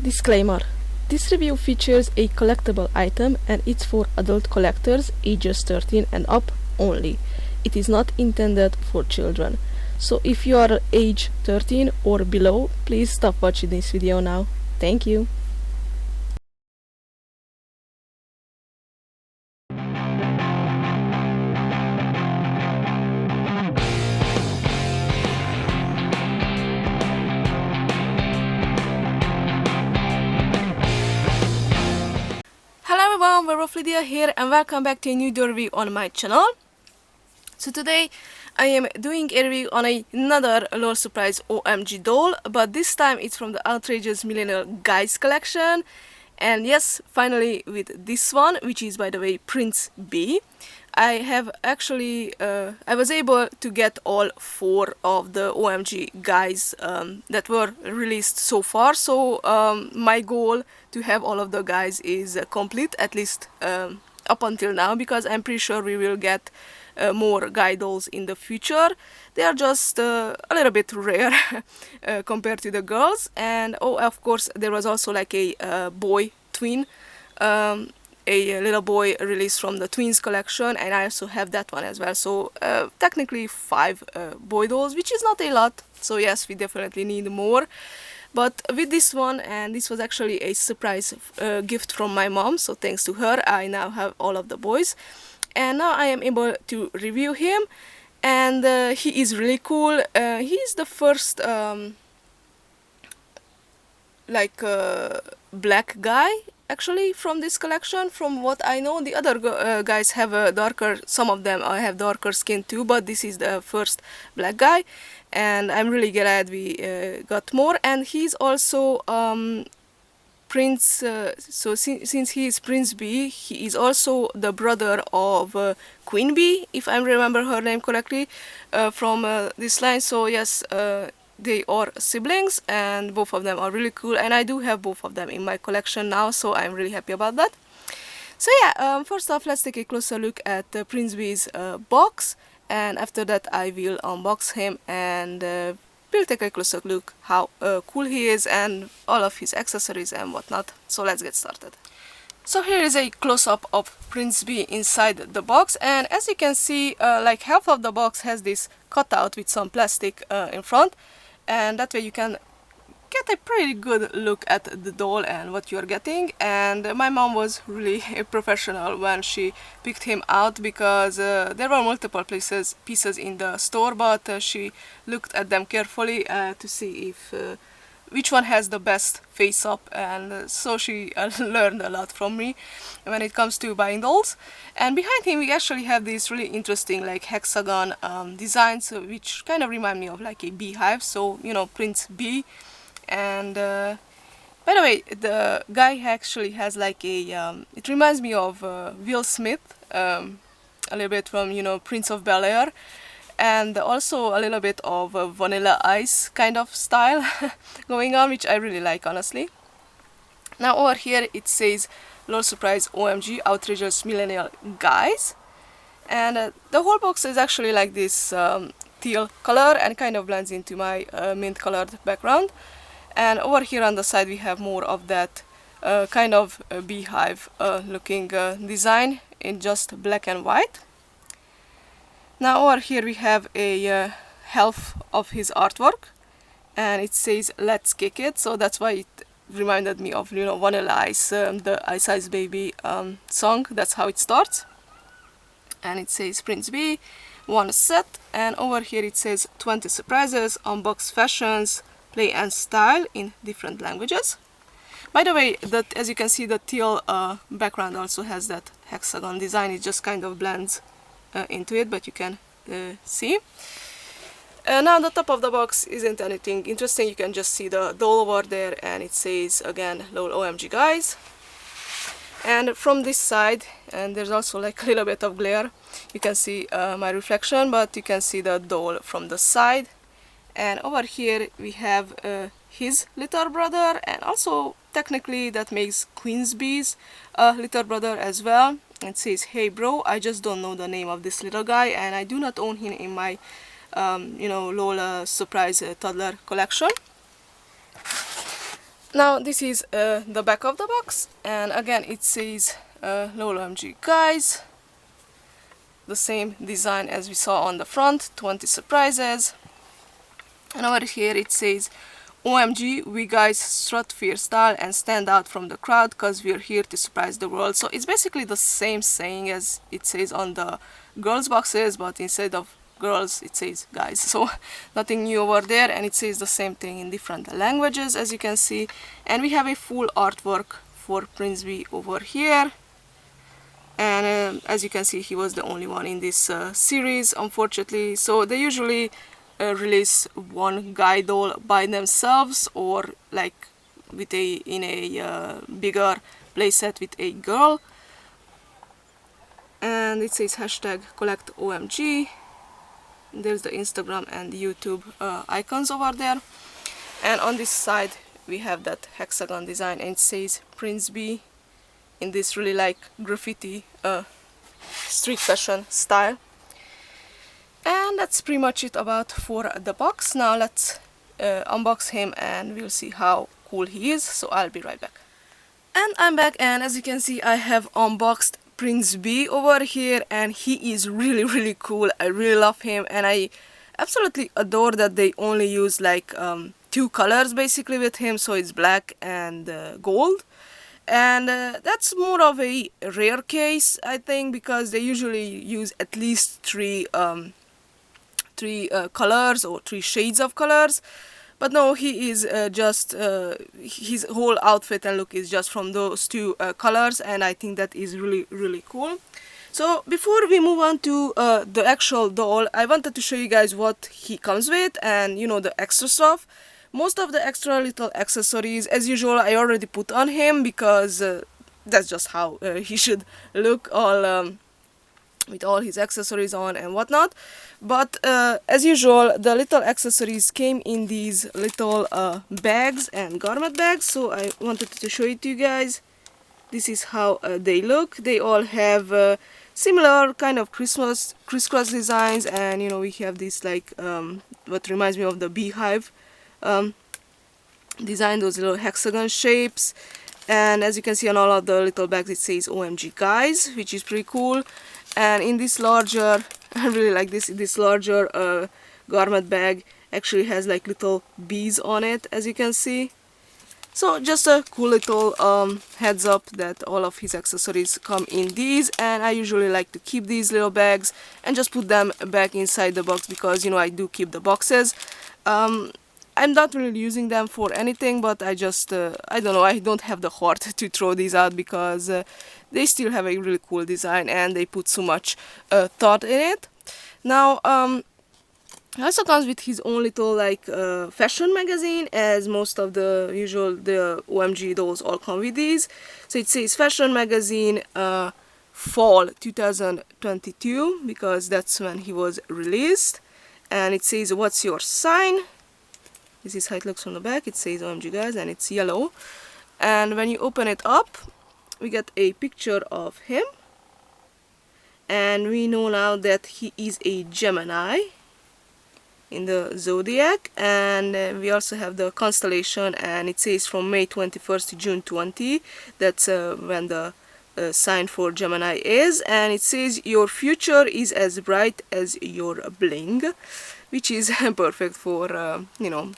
Disclaimer: this review features a collectible item and it's for adult collectors ages 13 and up only. It is not intended for children. So if you are age 13 or below, please stop watching this video now. Thank you. Hello everyone, WerewolfLydia here and welcome back to a new review on my channel. So today I am doing a review on another LOL Surprise OMG doll, but this time it's from the Outrageous Millennial Guys collection. And yes, finally with this one, which is by the way Prince B. I have actually, I was able to get all 4 of the OMG guys that were released so far. So my goal to have all of the guys is complete, at least up until now, because I'm pretty sure we will get more guy dolls in the future. They are just a little bit rare compared to the girls. And oh, of course, there was also like a boy twin, a little boy released from the twins collection, and I also have that one as well. So technically 5 boy dolls, which is not a lot. So yes, we definitely need more. But with this one, and this was actually a surprise gift from my mom, so thanks to her I now have all of the boys, and now I am able to review him. And he is really cool. He is the first black guy actually from this collection. From what I know, the other guys have a darker, some of them have darker skin too, but this is the first black guy, and I'm really glad we got more. And he's also Prince, so since he is Prince B, he is also the brother of Queen B, if I remember her name correctly, from this line. So yes, they are siblings, and both of them are really cool, and I do have both of them in my collection now, so I'm really happy about that. So yeah, first off, let's take a closer look at Prince B's box, and after that I will unbox him and we'll take a closer look how cool he is and all of his accessories and whatnot. So let's get started. So here is a close-up of Prince B inside the box, and as you can see, like half of the box has this cutout with some plastic in front, and that way you can get a pretty good look at the doll and what you're getting. And my mom was really a professional when she picked him out, because there were multiple pieces in the store, but she looked at them carefully to see if which one has the best face up, and so she learned a lot from me when it comes to buying dolls. And behind him we actually have these really interesting like hexagon designs, which kind of remind me of like a beehive, so you know, Prince B. And by the way, the guy actually has like a it reminds me of Will Smith, a little bit from, you know, Prince of Bel-Air, and also a little bit of Vanilla Ice kind of style going on, which I really like, honestly. Now over here it says LOL Surprise OMG Outrageous Millennial Guys, and the whole box is actually like this teal color and kind of blends into my mint colored background. And over here on the side we have more of that kind of beehive looking design in just black and white. Now over here we have a half of his artwork, and it says "Let's kick it," so that's why it reminded me of, you know, Vanilla Ice, the Ice Ice Baby song. That's how it starts. And it says Prince B, 1 set, and over here it says 20 surprises, unbox fashions, play and style in different languages. By the way, that, as you can see, the teal background also has that hexagon design. It just kind of blends into it, but you can see. Now the top of the box isn't anything interesting. You can just see the doll over there, and it says again LOL OMG Guys. And from this side, and there's also like a little bit of glare, you can see my reflection, but you can see the doll from the side. And over here we have his little brother, and also technically that makes Queen B's little brother as well. It says, "Hey bro, I just don't know the name of this little guy, and I do not own him in my you know, LOL Surprise Toddler collection." Now this is the back of the box, and again it says WerewolfLydia OMG Guys, the same design as we saw on the front, 20 surprises. And over here it says OMG, we guys strut fierce style and stand out from the crowd cause we're here to surprise the world. So it's basically the same saying as it says on the girls boxes, but instead of girls it says guys. So nothing new over there, and it says the same thing in different languages as you can see. And we have a full artwork for Prince B over here. And as you can see, he was the only one in this series, unfortunately. So they usually release one guy doll by themselves, or like with in a bigger playset with a girl. And it says hashtag collect OMG. There's the Instagram and YouTube icons over there. And on this side we have that hexagon design, and it says Prince B in this really like graffiti street fashion style. And that's pretty much it about for the box. Now let's unbox him and we'll see how cool he is. So I'll be right back. And I'm back, and as you can see I have unboxed Prince B over here, and he is really cool. I really love him, and I absolutely adore that they only use like two colors basically with him, so it's black and gold. And that's more of a rare case, I think, because they usually use at least three colors or three shades of colors. But no, he is just his whole outfit and look is just from those two colors, and I think that is really cool. So before we move on to the actual doll, I wanted to show you guys what he comes with, and you know, the extra stuff. Most of the extra little accessories, as usual, I already put on him because that's just how he should look, all with all his accessories on and whatnot. But as usual, the little accessories came in these little bags and garment bags, so I wanted to show it to you guys. This is how they look. They all have similar kind of crisscross designs, and you know, we have this like what reminds me of the beehive design, those little hexagon shapes. And as you can see on all of the little bags it says OMG Guys, which is pretty cool. And in this larger, I really like this larger garment bag actually has like little bees on it, as you can see. So just a cool little heads up that all of his accessories come in these, and I usually like to keep these little bags and just put them back inside the box because, you know, I do keep the boxes. I'm not really using them for anything, but I just, I don't know, I don't have the heart to throw these out because they still have a really cool design and they put so much thought in it. Now, it also comes with his own little like fashion magazine, as most of the OMG dolls all come with these. So it says fashion magazine fall 2022 because that's when he was released. And it says what's your sign. This is how it looks from the back. It says OMG Guys and it's yellow. And when you open it up, we get a picture of him. And we know now that he is a Gemini in the zodiac. And we also have the constellation, and it says from May 21st to June 20. That's when the sign for Gemini is. And it says your future is as bright as your bling, which is perfect for, you know,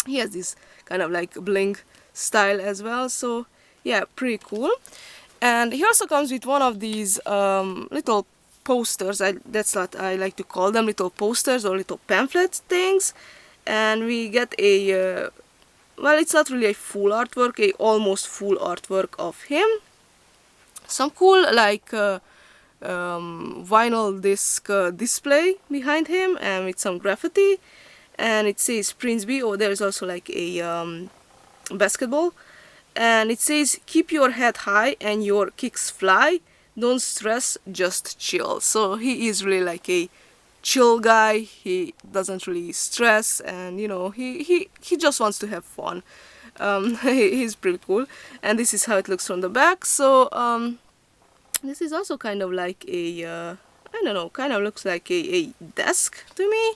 he has this kind of like bling style as well. So yeah, pretty cool. And he also comes with one of these little posters. That's what I like to call them, little posters or little pamphlet things. And we get a well, it's not really a full artwork, a almost full artwork of him. Some cool like vinyl disc display behind him, and with some graffiti. And it says Prince B. Oh, there's also like a basketball. And it says keep your head high and your kicks fly, don't stress, just chill. So he is really like a chill guy. He doesn't really stress, and you know, he just wants to have fun. He's pretty cool. And this is how it looks from the back. So this is also kind of like a I don't know, kind of looks like a desk to me,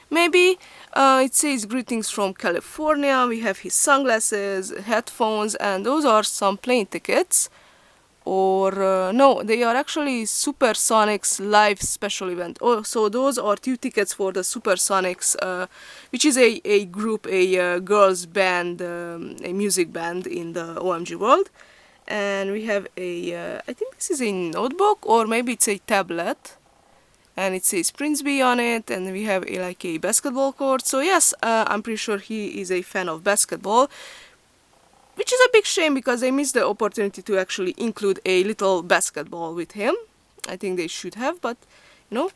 maybe. It says greetings from California. We have his sunglasses, headphones, and those are some plane tickets. Or no, they are actually Supersonics live special event. Oh, so those are 2 tickets for the Supersonics, which is a group, a girls band, a music band in the OMG world. And we have a, I think this is a notebook, or maybe it's a tablet, and it says Princeby on it, and we have like a basketball court. So yes, I'm pretty sure he is a fan of basketball, which is a big shame because they missed the opportunity to actually include a little basketball with him. I think they should have, but you know.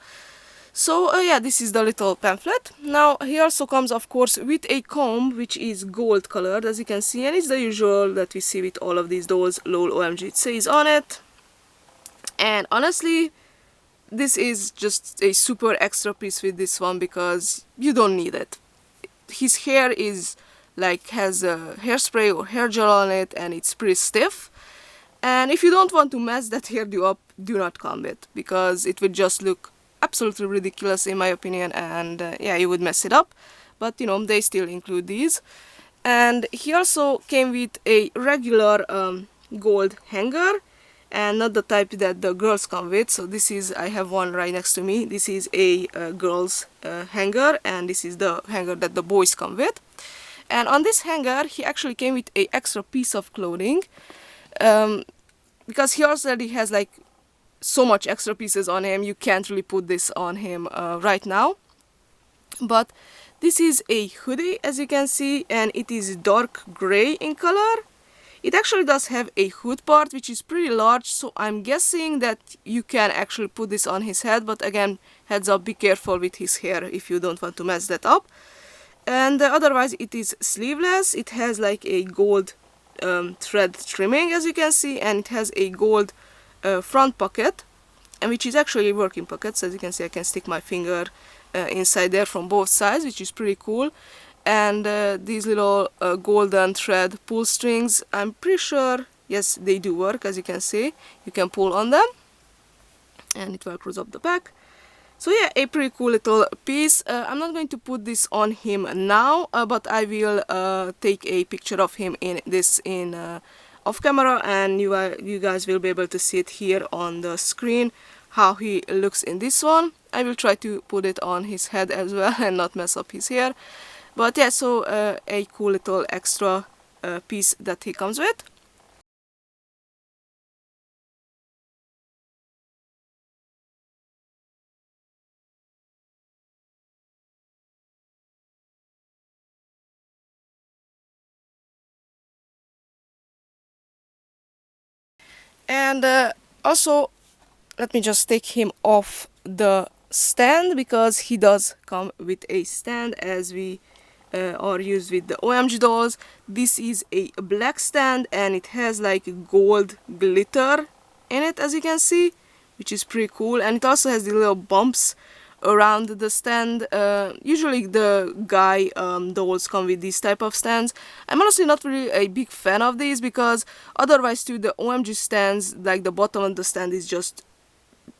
So yeah, this is the little pamphlet. Now he also comes, of course, with a comb which is gold colored, as you can see, and it's the usual that we see with all of these dolls. LOL OMG it says on it. And honestly, this is just a super extra piece with this one because you don't need it. His hair is like has a hairspray or hair gel on it, and it's pretty stiff. And if you don't want to mess that hairdo up, do not comb it, because it would just look absolutely ridiculous in my opinion, and yeah, you would mess it up. But you know, they still include these. And he also came with a regular gold hanger, and not the type that the girls come with. So this is, I have one right next to me. This is a girls hanger, and this is the hanger that the boys come with. And on this hanger, he actually came with a extra piece of clothing, because he already has like so much extra pieces on him. You can't really put this on him right now. But this is a hoodie, as you can see, and it is dark gray in color. It actually does have a hood part, which is pretty large, so I'm guessing that you can actually put this on his head, but again, heads up, be careful with his hair if you don't want to mess that up. And otherwise it is sleeveless. It has like a gold thread trimming, as you can see, and it has a gold front pocket, and which is actually working pockets. As you can see, I can stick my finger inside there from both sides, which is pretty cool. And these little golden thread pull strings, I'm pretty sure, yes, they do work. As you can see, you can pull on them, and it velcros up the back. So yeah, a pretty cool little piece. I'm not going to put this on him now, but I will take a picture of him in this off camera, and you guys will be able to see it here on the screen how he looks in this one. I will try to put it on his head as well and not mess up his hair. But yeah, so a cool little extra piece that he comes with. And also, let me just take him off the stand, because he does come with a stand, as we are used with the OMG dolls. This is a black stand, and it has like gold glitter in it, as you can see, which is pretty cool. And it also has the little bumps around the stand. Usually the guy dolls come with these type of stands. I'm honestly not really a big fan of these, because otherwise too, the OMG stands, like the bottom of the stand is just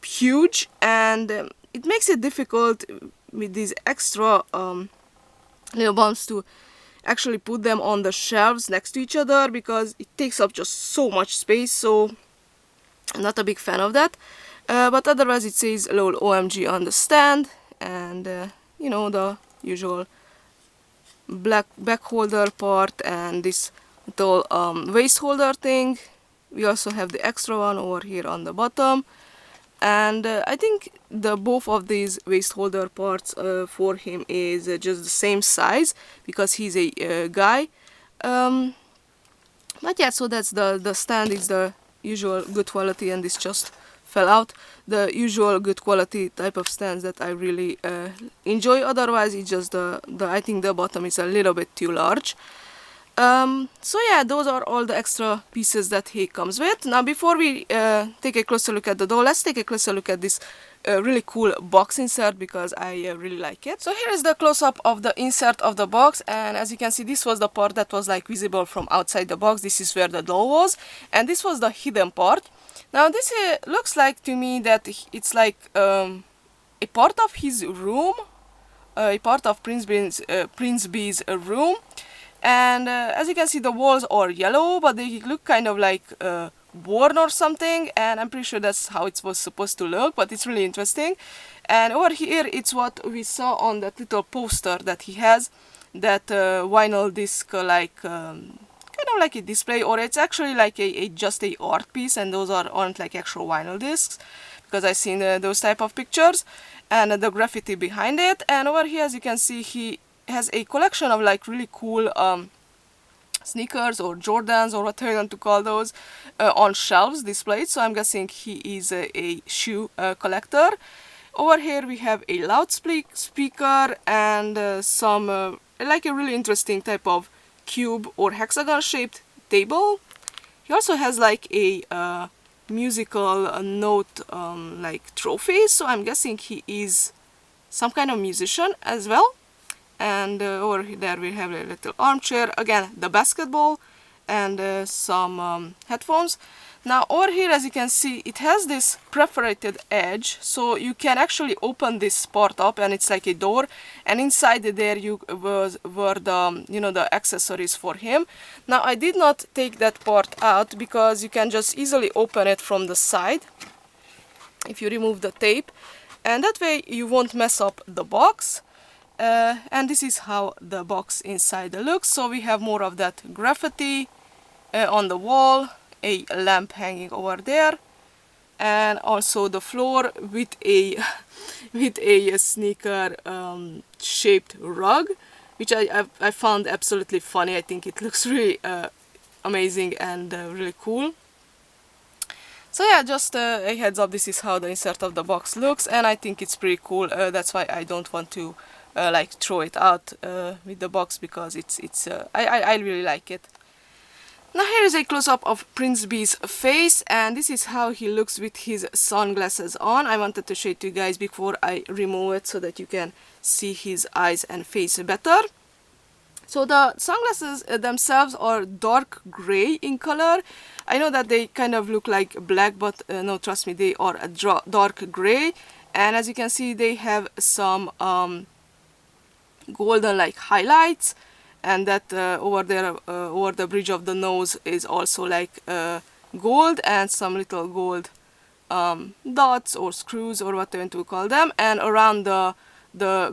huge, and it makes it difficult with these extra little bumps to actually put them on the shelves next to each other, because it takes up just so much space. So I'm not a big fan of that. But otherwise it says LOL OMG on the stand, and you know, the usual black back holder part and this little waist holder thing. We also have the extra one over here on the bottom, and I think the both of these waist holder parts for him is just the same size, because he's a guy. But yeah, so that's the stand is the usual good quality, and this just fell out. The usual good quality type of stands that I really enjoy. Otherwise it's just the I think the bottom is a little bit too large. So yeah, those are all the extra pieces that he comes with. Now before we take a closer look at the doll, let's take a closer look at this really cool box insert, because I really like it. So here is the close-up of the insert of the box, and as you can see, this was the part that was like visible from outside the box. This is where the doll was, and this was the hidden part. Now this looks like to me that it's like a part of his room, a part of Prince B's room. And as you can see, the walls are yellow, but they look kind of like worn or something, and I'm pretty sure that's how it was supposed to look, but it's really interesting. And over here, it's what we saw on that little poster that he has, that vinyl disc, like kind of like a display, or it's actually like just a art piece, and those aren't like actual vinyl discs, because I've seen those type of pictures, and the graffiti behind it. And over here, as you can see, he has a collection of like really cool sneakers or Jordans or whatever you want to call those on shelves displayed. So I'm guessing he is a shoe collector. Over here we have a loudspeaker and some like a really interesting type of cube or hexagon shaped table. He also has like a musical note like trophy, so I'm guessing he is some kind of musician as well. And over there we have a little armchair, again the basketball, and some headphones. Now over here, as you can see, it has this perforated edge, so you can actually open this part up, and it's like a door, and inside there were the the accessories for him. Now I did not take that part out because you can just easily open it from the side if you remove the tape, and that way you won't mess up the box. And this is how the box inside looks. So we have more of that graffiti on the wall, a lamp hanging over there, and also the floor with a sneaker shaped rug, which I found absolutely funny. I think it looks really amazing and really cool. So yeah, just a heads up, this is how the insert of the box looks, and I think it's pretty cool. That's why I don't want to like throw it out with the box, because I really like it. Now here is a close-up of Prince B's face, and this is how he looks with his sunglasses on. I wanted to show it to you guys before I remove it so that you can see his eyes and face better. So the sunglasses themselves are dark gray in color. I know that they kind of look like black, but no, trust me, they are a dark gray. And as you can see, they have some golden like highlights, and that over there over the bridge of the nose is also like gold, and some little gold dots or screws or whatever you call them, and around the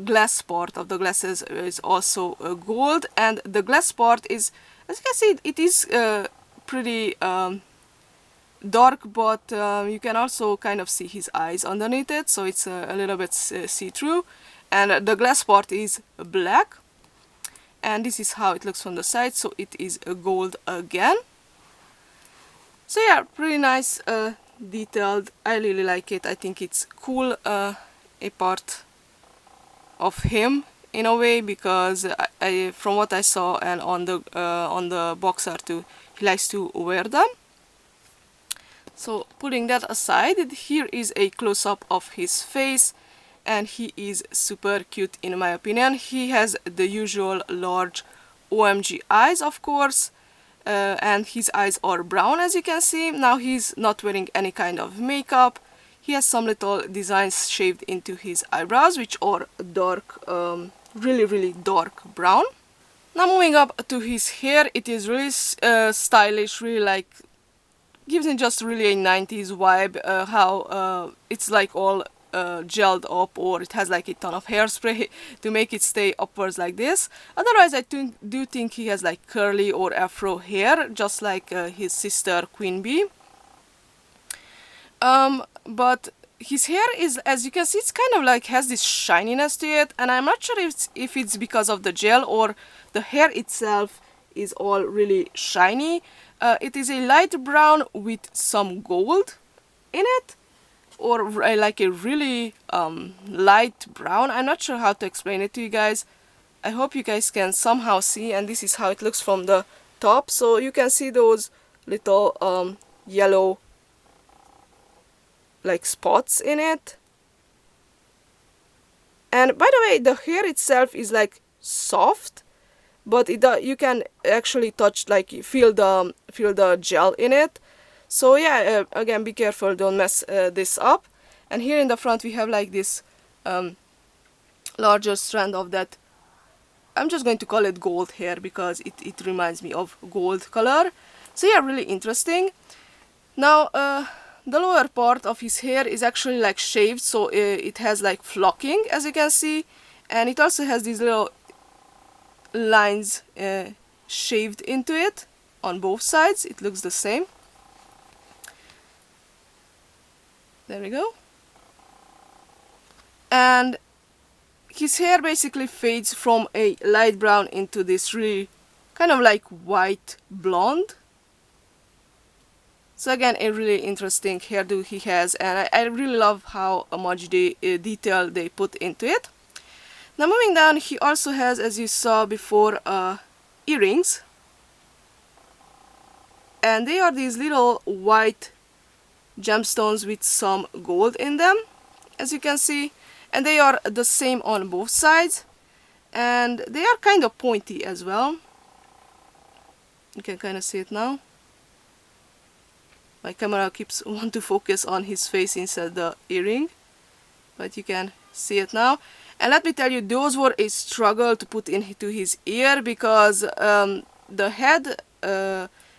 glass part of the glasses is also gold. And the glass part is, as you can see, it is pretty dark, but you can also kind of see his eyes underneath it, so it's a little bit see-through. And the glass part is black, and this is how it looks from the side, so it is gold again. So yeah, pretty nice, detailed. I really like it. I think it's cool, a part of him in a way, because I from what I saw and on the box art too, he likes to wear them. So putting that aside, here is a close-up of his face, and he is super cute in my opinion. He has the usual large OMG eyes, of course, and his eyes are brown, as you can see. Now he's not wearing any kind of makeup. He has some little designs shaved into his eyebrows, which are dark, really dark brown. Now moving up to his hair, it is really stylish, really like, gives him just really a 90s vibe, how it's like all gelled up, or it has like a ton of hairspray to make it stay upwards like this. Otherwise, I do think he has like curly or afro hair, just like his sister Queen Bee. But his hair is, as you can see, it's kind of like has this shininess to it, and I'm not sure if it's because of the gel or the hair itself is all really shiny. It is a light brown with some gold in it, or like a really light brown. I'm not sure how to explain it to you guys. I hope you guys can somehow see, and this is how it looks from the top. So you can see those little yellow like spots in it. And by the way, the hair itself is like soft, but you can actually touch, like feel the gel in it. So yeah, again, be careful, don't mess this up. And here in the front we have like this larger strand of that, I'm just going to call it gold hair because it reminds me of gold color. So yeah, really interesting. Now the lower part of his hair is actually like shaved, so it has like flocking, as you can see, and it also has these little lines shaved into it on both sides. It looks the same. There we go. And his hair basically fades from a light brown into this really kind of like white blonde. So again, a really interesting hairdo he has, and I really love how much detail they put into it. Now moving down, he also has, as you saw before, earrings. And they are these little white gemstones with some gold in them, as you can see. And they are the same on both sides. And they are kind of pointy as well. You can kind of see it now. My camera keeps wanting to focus on his face instead of the earring. But you can see it now. And let me tell you, those were a struggle to put into his ear because the head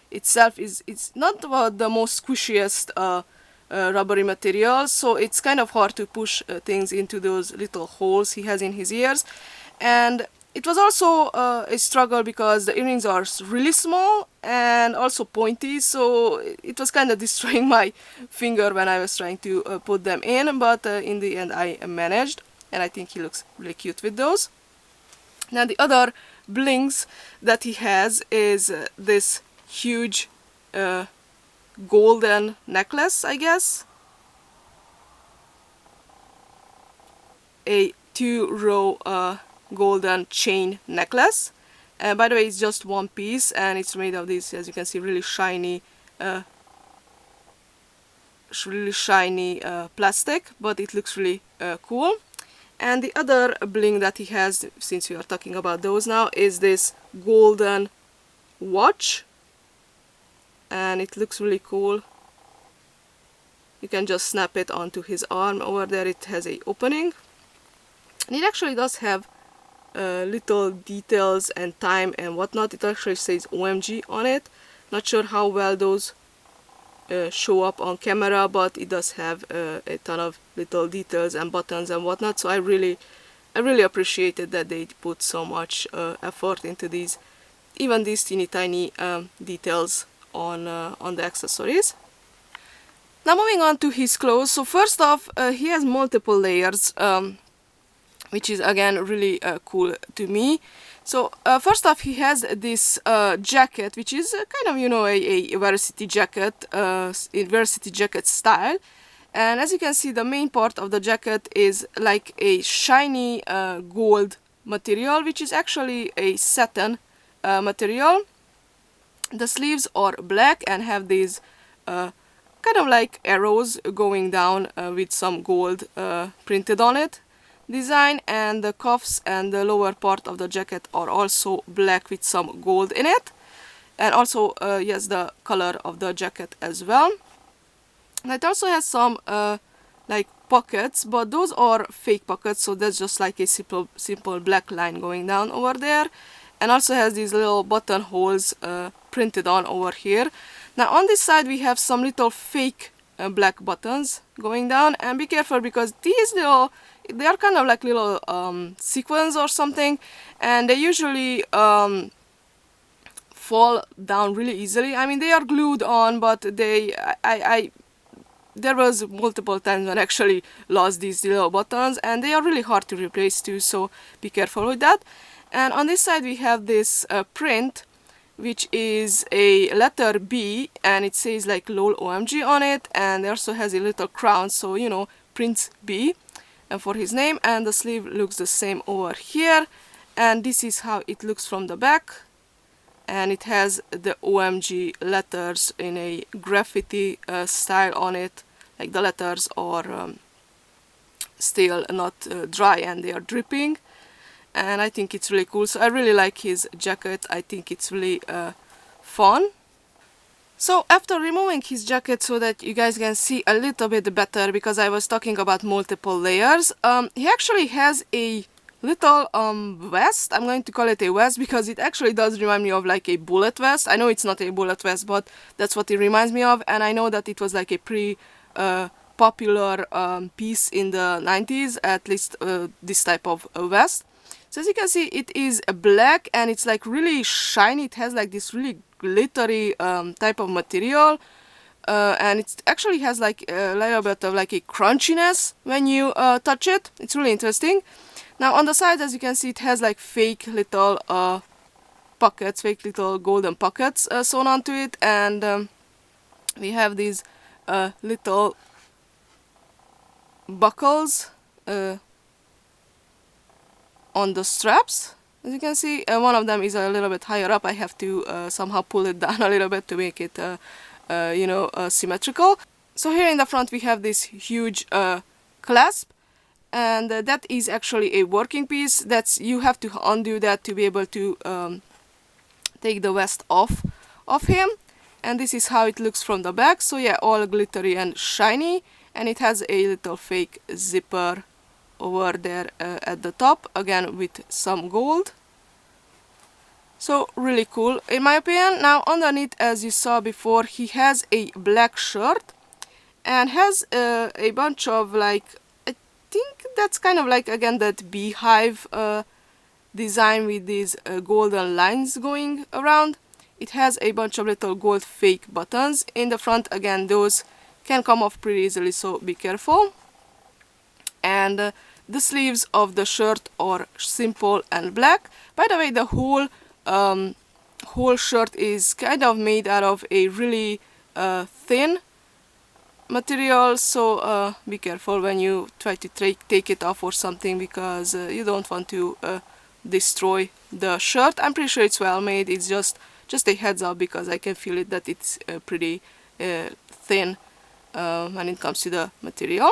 itself it's not the most squishiest rubbery material, so it's kind of hard to push things into those little holes he has in his ears. And it was also a struggle because the earrings are really small and also pointy, so it was kind of destroying my finger when I was trying to put them in, but in the end I managed, and I think he looks really cute with those. Now the other blings that he has is this huge golden necklace, I guess. A 2-row golden chain necklace. By the way, it's just one piece and it's made of this, as you can see, really shiny plastic, but it looks really cool. And the other bling that he has, since we are talking about those now, is this golden watch, and it looks really cool. You can just snap it onto his arm. Over there it has a opening, and it actually does have little details and time and whatnot. It actually says OMG on it. Not sure how well those show up on camera, but it does have a ton of little details and buttons and whatnot. So I really appreciated that they put so much effort into these, even these teeny tiny details on the accessories. Now moving on to his clothes. So first off, he has multiple layers, which is again really cool to me. So first off, he has this jacket, which is kind of, you know, a varsity jacket, in varsity jacket style. And as you can see, the main part of the jacket is like a shiny gold material, which is actually a satin material. The sleeves are black and have these kind of like arrows going down with some gold printed on it design, and the cuffs and the lower part of the jacket are also black with some gold in it, and also yes, the color of the jacket as well. And it also has some like pockets, but those are fake pockets, so that's just like a simple black line going down over there, and also has these little buttonholes printed on over here. Now on this side we have some little fake black buttons going down, and be careful because these little, they are kind of like little sequins or something, and they usually fall down really easily. I mean, they are glued on, but there was multiple times when I actually lost these little buttons, and they are really hard to replace too, so be careful with that. And on this side we have this print, which is a letter B, and it says like LOL OMG on it, and it also has a little crown, so you know, Prince B, and for his name. And the sleeve looks the same over here, and this is how it looks from the back, and it has the OMG letters in a graffiti style on it, like the letters are still not dry and they are dripping, and I think it's really cool. So I really like his jacket. I think it's really fun. So after removing his jacket so that you guys can see a little bit better, because I was talking about multiple layers, he actually has a little vest. I'm going to call it a vest because it actually does remind me of like a bullet vest. I know it's not a bullet vest, but that's what it reminds me of, and I know that it was like a pretty popular piece in the 90s, at least this type of vest. So as you can see, it is black and it's like really shiny. It has like this really glittery type of material, and it actually has like a little bit of like a crunchiness when you touch it. It's really interesting. Now on the side, as you can see, it has like fake little pockets, fake little golden pockets sewn onto it, and we have these little buckles on the straps. As you can see, one of them is a little bit higher up. I have to somehow pull it down a little bit to make it symmetrical. So here in the front we have this huge clasp, and that is actually a working piece. You have to undo that to be able to take the vest off of him, and this is how it looks from the back. So yeah, all glittery and shiny, and it has a little fake zipper over there at the top, again with some gold. So really cool in my opinion. Now underneath, as you saw before, he has a black shirt and has a bunch of like, I think that's kind of like again that beehive design with these golden lines going around. It has a bunch of little gold fake buttons in the front. Again, those can come off pretty easily, so be careful. And the sleeves of the shirt are simple and black. By the way, the whole shirt is kind of made out of a really thin material, so be careful when you try to take it off or something, because you don't want to destroy the shirt. I'm pretty sure it's well made. It's just a heads up, because I can feel it that it's pretty thin when it comes to the material.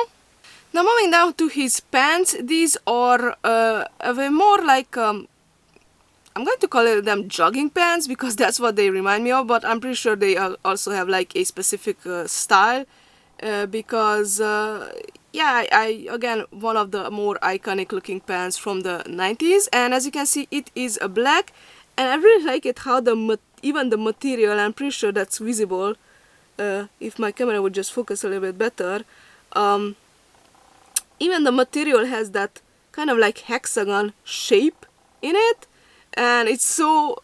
Now moving down to his pants, these are a more like I'm going to call them jogging pants, because that's what they remind me of, but I'm pretty sure they also have like a specific style, because yeah, again, one of the more iconic looking pants from the 90s, and as you can see, it is a black, and I really like it how even the material, I'm pretty sure that's visible if my camera would just focus a little bit better. Even the material has that kind of like hexagon shape in it, and it's so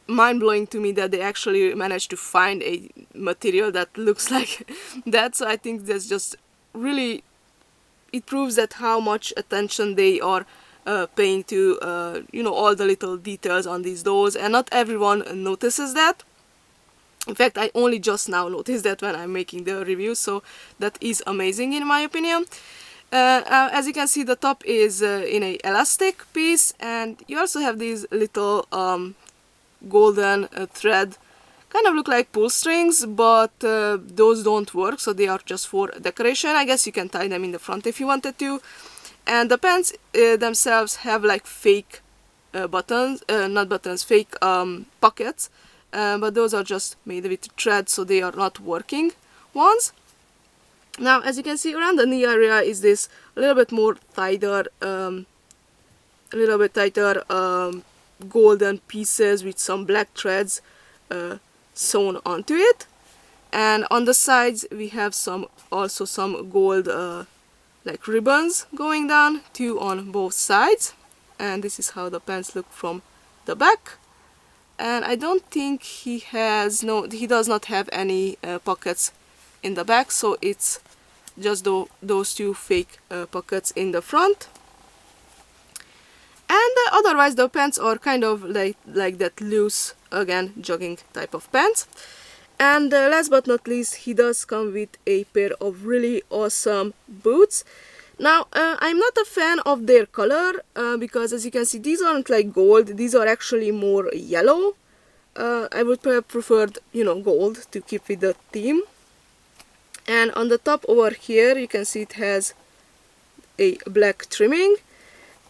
mind-blowing to me that they actually managed to find a material that looks like that. So I think that's just really, it proves that how much attention they are paying to you know, all the little details on these doors, and not everyone notices that. In fact, I only just now noticed that when I'm making the review, so that is amazing in my opinion. As you can see, the top is in a elastic piece, and you also have these little golden thread, kind of look like pull strings, but those don't work, so they are just for decoration. I guess you can tie them in the front if you wanted to. And the pants themselves have like fake buttons, not buttons, fake pockets, but those are just made with thread, so they are not working ones. Now, as you can see, around the knee area is this a little bit more tighter, golden pieces with some black threads sewn onto it. And on the sides we have also some gold like ribbons going down, two on both sides. And this is how the pants look from the back. And I don't think he does not have any pockets in the back, so it's just those two fake pockets in the front. And otherwise the pants are kind of like that loose, again, jogging type of pants. And last but not least, he does come with a pair of really awesome boots. Now, I'm not a fan of their color, because as you can see, these aren't like gold, these are actually more yellow. I would have preferred, you know, gold to keep with the theme. And on the top over here, you can see it has a black trimming,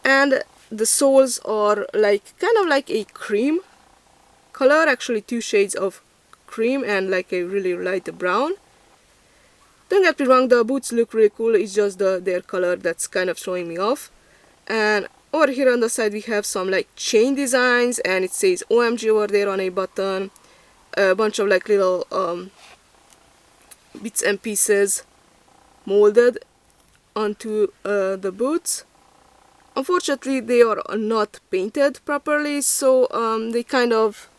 and the soles are like kind of like a cream color, actually two shades of cream and like a really light brown. Don't get me wrong, the boots look really cool, it's just their color that's kind of throwing me off. And Over here on the side we have some like chain designs, and it says OMG over there on a button. A bunch of like little bits and pieces molded onto the boots. Unfortunately they are not painted properly, so they kind of,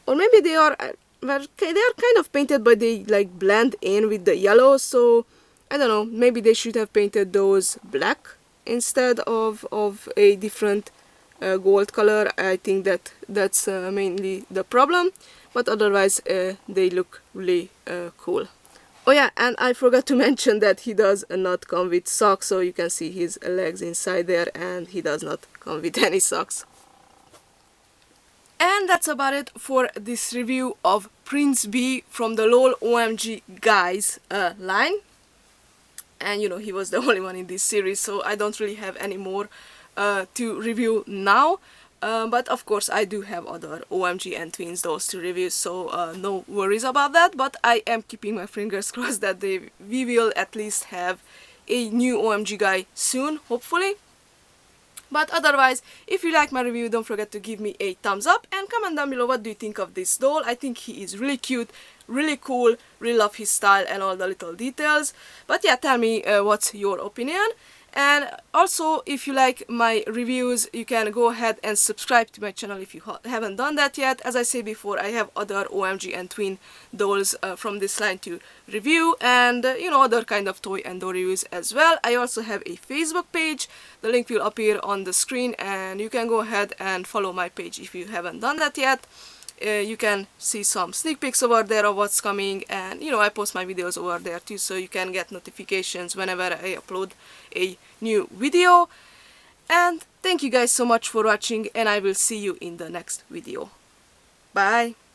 or maybe they are, well, they are kind of painted but they like blend in with the yellow, so I don't know, maybe they should have painted those black instead of a different gold color. I think that's mainly the problem, but otherwise they look really cool. Oh yeah, and I forgot to mention that he does not come with socks, so you can see his legs inside there, and he does not come with any socks. And that's about it for this review of Prince B from the LOL OMG Guys line. And you know, he was the only one in this series, so I don't really have any more to review now. But of course I do have other OMG and Twins dolls to review, so no worries about that. But I am keeping my fingers crossed that we will at least have a new OMG guy soon, hopefully. But otherwise, if you like my review, don't forget to give me a thumbs up and comment down below what do you think of this doll. I think he is really cute, really cool, really love his style and all the little details. But yeah, tell me what's your opinion. And also, if you like my reviews, you can go ahead and subscribe to my channel if you haven't done that yet. As I said before, I have other OMG and Twin dolls from this line to review, and you know, other kind of toy and doll reviews as well. I also have a Facebook page. The link will appear on the screen, and you can go ahead and follow my page if you haven't done that yet. You can see some sneak peeks over there of what's coming, and you know, I post my videos over there too, so you can get notifications whenever I upload a new video. And thank you guys so much for watching, and I will see you in the next video. Bye!